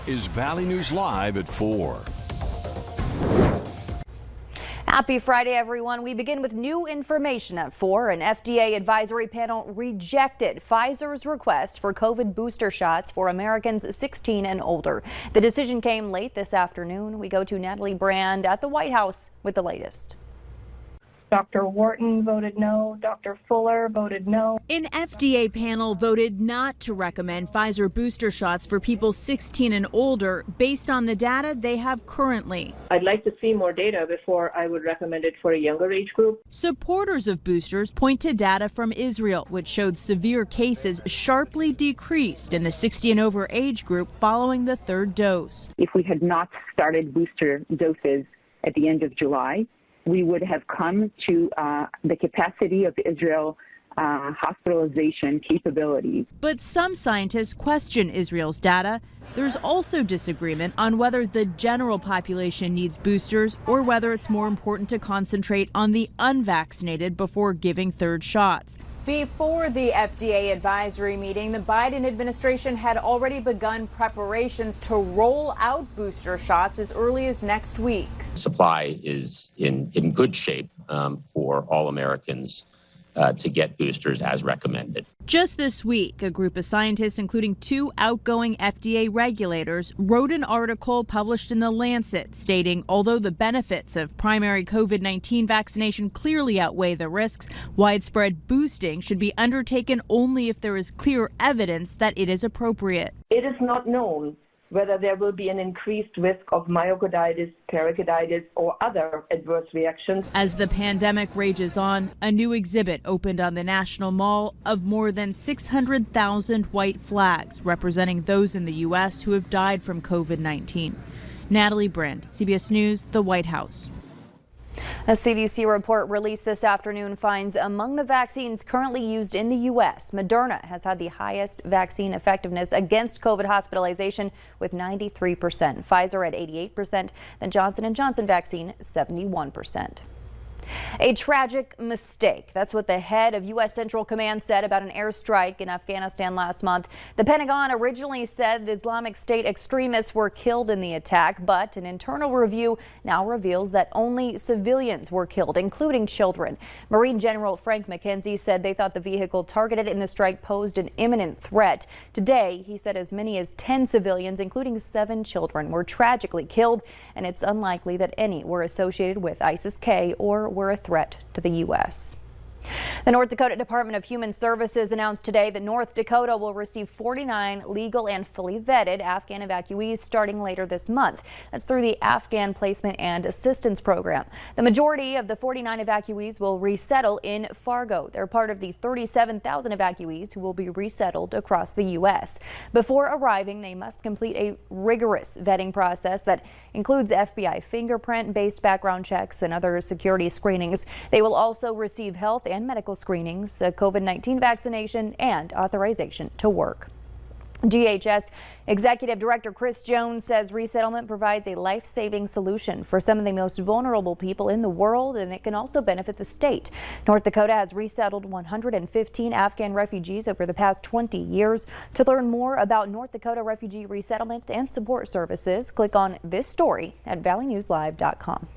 is Valley News Live at 4. Happy Friday, everyone. We begin with new information at 4. An FDA advisory panel rejected Pfizer's request for COVID booster shots for Americans 16 and older. The decision came late this afternoon. We go to Natalie Brand at the White House with the latest. Dr. Wharton voted no. Dr. Fuller voted no. An FDA panel voted not to recommend Pfizer booster shots for people 16 and older based on the data they have currently. I'd like to see more data before I would recommend it for a younger age group. Supporters of boosters point to data from Israel, which showed severe cases sharply decreased in the 60 and over age group following the third dose. If we had not started booster doses at the end of July, we would have come to the capacity of Israel hospitalization capabilities. But some scientists question Israel's data. There's also disagreement on whether the general population needs boosters or whether it's more important to concentrate on the unvaccinated before giving third shots. Before the FDA advisory meeting, the Biden administration had already begun preparations to roll out booster shots as early as next week. Supply is in good shape for all Americans to get boosters as recommended. Just this week, a group of scientists, including 2 outgoing FDA regulators, wrote an article published in the LANCET stating although the benefits of primary COVID-19 vaccination clearly outweigh the risks, widespread boosting should be undertaken only if there is clear evidence that it is appropriate. It is not known whether there will be an increased risk of myocarditis, pericarditis, or other adverse reactions. As the pandemic rages on, a new exhibit opened on the National Mall of more than 600,000 white flags representing those in the U.S. who have died from COVID-19. Natalie Brand, CBS News, the White House. A CDC report released this afternoon finds among the vaccines currently used in the U.S., Moderna has had the highest vaccine effectiveness against COVID hospitalization with 93%, Pfizer at 88%, the Johnson & Johnson vaccine 71%. A tragic mistake. That's what the head of U.S. Central Command said about an airstrike in Afghanistan last month. The Pentagon originally said Islamic State extremists were killed in the attack, but an internal review now reveals that only civilians were killed, including children. Marine General Frank McKenzie said they thought the vehicle targeted in the strike posed an imminent threat. Today, he said as many as 10 civilians, including 7 children, were tragically killed, and it's unlikely that any were associated with ISIS-K or were a threat to the U.S. The North Dakota Department of Human Services announced today that North Dakota will receive 49 legal and fully vetted Afghan evacuees starting later this month. That's through the Afghan Placement and Assistance Program. The majority of the 49 evacuees will resettle in Fargo. They're part of the 37,000 evacuees who will be resettled across the U.S. Before arriving, they must complete a rigorous vetting process that includes FBI fingerprint-based background checks and other security screenings. They will also receive health and medical screenings, a COVID-19 vaccination, and authorization to work. DHS Executive Director Chris Jones says resettlement provides a life-saving solution for some of the most vulnerable people in the world, and it can also benefit the state. North Dakota has resettled 115 Afghan refugees over the past 20 years. To learn more about North Dakota refugee resettlement and support services, click on this story at valleynewslive.com.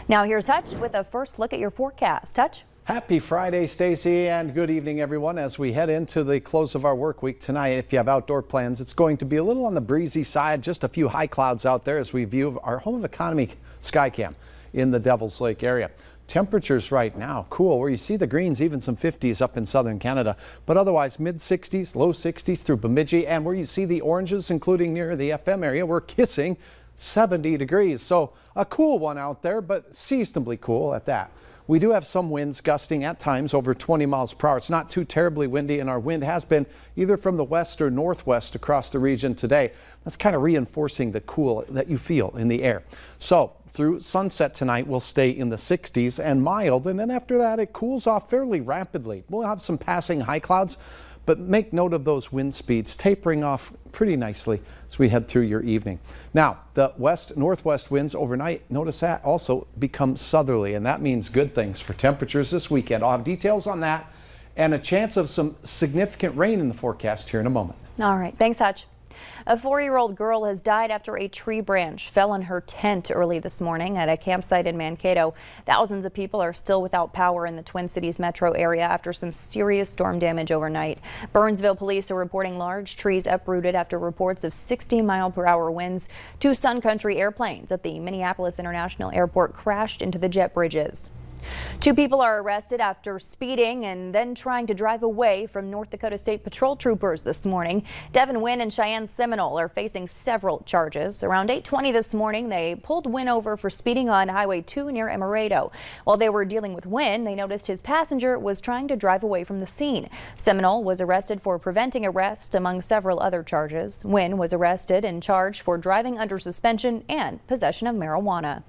Now here's Hutch with a first look at your forecast. Hutch? Happy Friday, Stacy, and good evening, everyone. As we head into the close of our work week tonight, if you have outdoor plans, it's going to be a little on the breezy side, just a few high clouds out there as we view our home of economy Skycam in the Devil's Lake area. Temperatures right now cool, where you see the greens, even some 50s up in southern Canada, but otherwise mid 60s, low 60s through Bemidji, and where you see the oranges, including near the FM area, we're kissing 70 degrees. So a cool one out there, but seasonably cool at that. We do have some winds gusting at times over 20 miles per hour. It's not too terribly windy, and our wind has been either from the west or northwest across the region today. That's kind of reinforcing the cool that you feel in the air. So through sunset tonight, we'll stay in the 60s and mild, and then after that, it cools off fairly rapidly. We'll have some passing high clouds, but make note of those wind speeds tapering off pretty nicely as we head through your evening. Now, the west-northwest winds overnight, notice that, also become southerly, and that means good things for temperatures this weekend. I'll have details on that and a chance of some significant rain in the forecast here in a moment. All right, thanks, Hutch. A 4-year-old girl has died after a tree branch fell on her tent early this morning at a campsite in Mankato. Thousands of people are still without power in the Twin Cities metro area after some serious storm damage overnight. Burnsville police are reporting large trees uprooted after reports of 60-mile-per-hour winds. 2 Sun Country airplanes at the Minneapolis International Airport crashed into the jet bridges. 2 people are arrested after speeding and then trying to drive away from North Dakota State Patrol troopers this morning. Devin Wynn and Cheyenne Seminole are facing several charges. Around 8:20 this morning, they pulled Wynn over for speeding on Highway 2 near Amaretto. While they were dealing with Wynn, they noticed his passenger was trying to drive away from the scene. Seminole was arrested for preventing arrest, among several other charges. Wynn was arrested and charged for driving under suspension and possession of marijuana.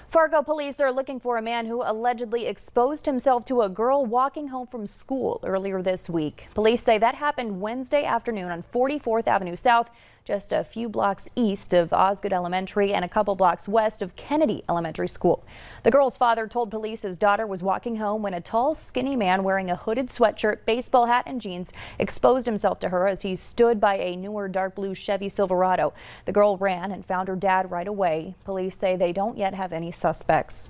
Fargo police are looking for a man who allegedly exposed himself to a girl walking home from school earlier this week. Police say that happened Wednesday afternoon on 44th Avenue South, just a few blocks east of Osgood Elementary and a couple blocks west of Kennedy Elementary School. The girl's father told police his daughter was walking home when a tall, skinny man wearing a hooded sweatshirt, baseball hat and jeans exposed himself to her as he stood by a newer dark blue Chevy Silverado. The girl ran and found her dad right away. Police say they don't yet have any suspects.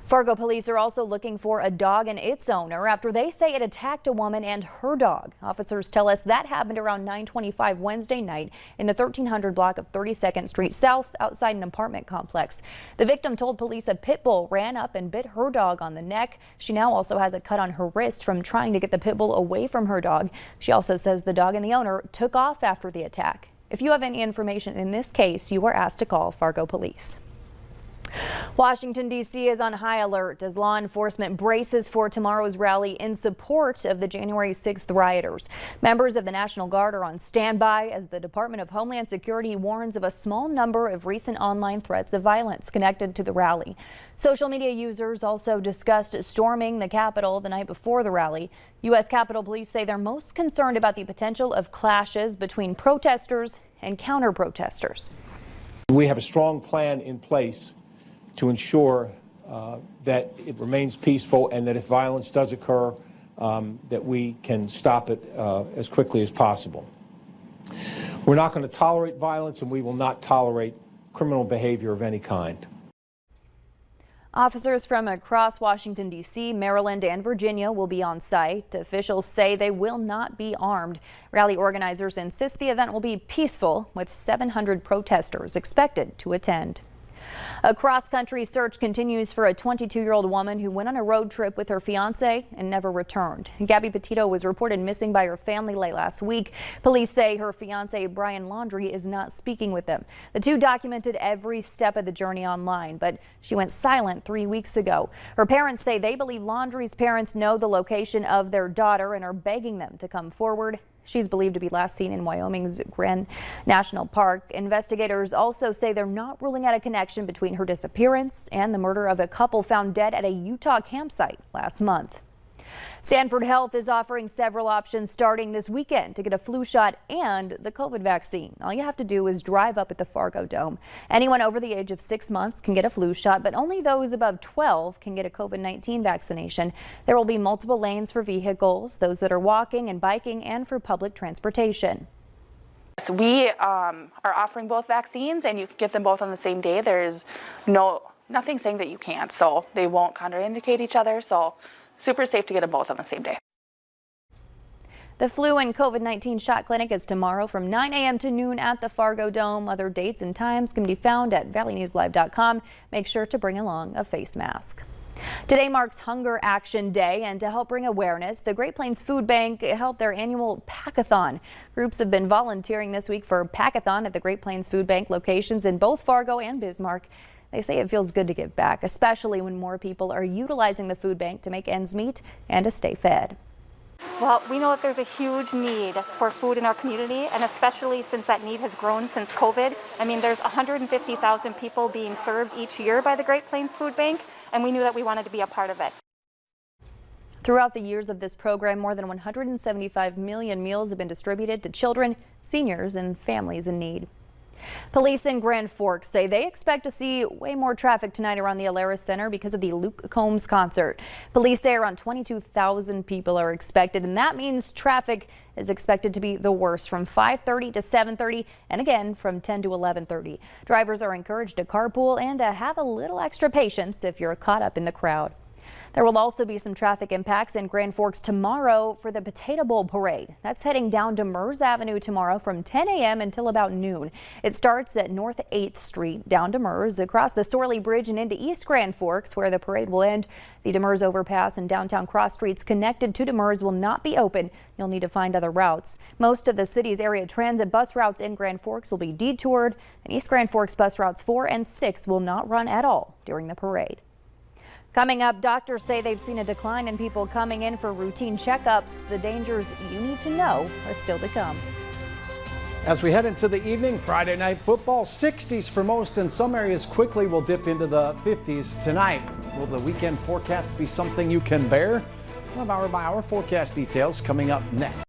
Fargo police are also looking for a dog and its owner after they say it attacked a woman and her dog. Officers tell us that happened around 9:25 Wednesday night in the 1300 block of 32nd Street South outside an apartment complex. The victim told police a pit bull ran up and bit her dog on the neck. She now also has a cut on her wrist from trying to get the pit bull away from her dog. She also says the dog and the owner took off after the attack. If you have any information in this case, you are asked to call Fargo police. Washington, D.C. is on high alert as law enforcement braces for tomorrow's rally in support of the January 6th rioters. Members of the National Guard are on standby as the Department of Homeland Security warns of a small number of recent online threats of violence connected to the rally. Social media users also discussed storming the Capitol the night before the rally. U.S. Capitol Police say they're most concerned about the potential of clashes between protesters and counter-protesters. We have a strong plan in place to ensure that it remains peaceful and that if violence does occur, that we can stop it as quickly as possible. We're not going to tolerate violence, and we will not tolerate criminal behavior of any kind. Officers from across Washington, D.C., Maryland, and Virginia will be on site. Officials say they will not be armed. Rally organizers insist the event will be peaceful, with 700 protesters expected to attend. A cross-country search continues for a 22-year-old woman who went on a road trip with her fiancé and never returned. Gabby Petito was reported missing by her family late last week. Police say her fiancé, Brian Laundrie, is not speaking with them. The two documented every step of the journey online, but she went silent 3 weeks ago. Her parents say they believe Laundrie's parents know the location of their daughter and are begging them to come forward. She's believed to be last seen in Wyoming's Grand National Park. Investigators also say they're not ruling out a connection between her disappearance and the murder of a couple found dead at a Utah campsite last month. Sanford Health is offering several options starting this weekend to get a flu shot and the COVID vaccine. All you have to do is drive up at the Fargo Dome. Anyone over the age of 6 months can get a flu shot, but only those above 12 can get a COVID-19 vaccination. There will be multiple lanes for vehicles, those that are walking and biking, and for public transportation. So we are offering both vaccines, and you can get them both on the same day. There's nothing saying that you can't, so they won't contraindicate each other. So super safe to get them both on the same day. The flu and COVID-19 shot clinic is tomorrow from 9 a.m. to noon at the Fargo Dome. Other dates and times can be found at valleynewslive.com. Make sure to bring along a face mask. Today marks Hunger Action Day, and to help bring awareness, the Great Plains Food Bank held their annual Pack-a-thon. Groups have been volunteering this week for Pack-a-thon at the Great Plains Food Bank locations in both Fargo and Bismarck. They say it feels good to give back, especially when more people are utilizing the food bank to make ends meet and to stay fed. Well, we know that there's a huge need for food in our community, and especially since that need has grown since COVID. I mean, there's 150,000 people being served each year by the Great Plains Food Bank, and we knew that we wanted to be a part of it. Throughout the years of this program, more than 175 million meals have been distributed to children, seniors, and families in need. Police in Grand Forks say they expect to see way more traffic tonight around the Alerus Center because of the Luke Combs concert. Police say around 22,000 people are expected, and that means traffic is expected to be the worst from 5:30 to 7:30 and again from 10 to 11:30. Drivers are encouraged to carpool and to have a little extra patience if you're caught up in the crowd. There will also be some traffic impacts in Grand Forks tomorrow for the Potato Bowl Parade. That's heading down to Mers Avenue tomorrow from 10 a.m. until about noon. It starts at North 8th Street down to Mers, across the Storley Bridge and into East Grand Forks, where the parade will end. The Demers overpass and downtown cross streets connected to Demers will not be open. You'll need to find other routes. Most of the city's area transit bus routes in Grand Forks will be detoured, and East Grand Forks bus routes 4 and 6 will not run at all during the parade. Coming up, doctors say they've seen a decline in people coming in for routine checkups. The dangers you need to know are still to come. As we head into the evening, Friday night football, 60s for most, and some areas quickly will dip into the 50s tonight. Will the weekend forecast be something you can bear? We'll have hour-by-hour forecast details coming up next.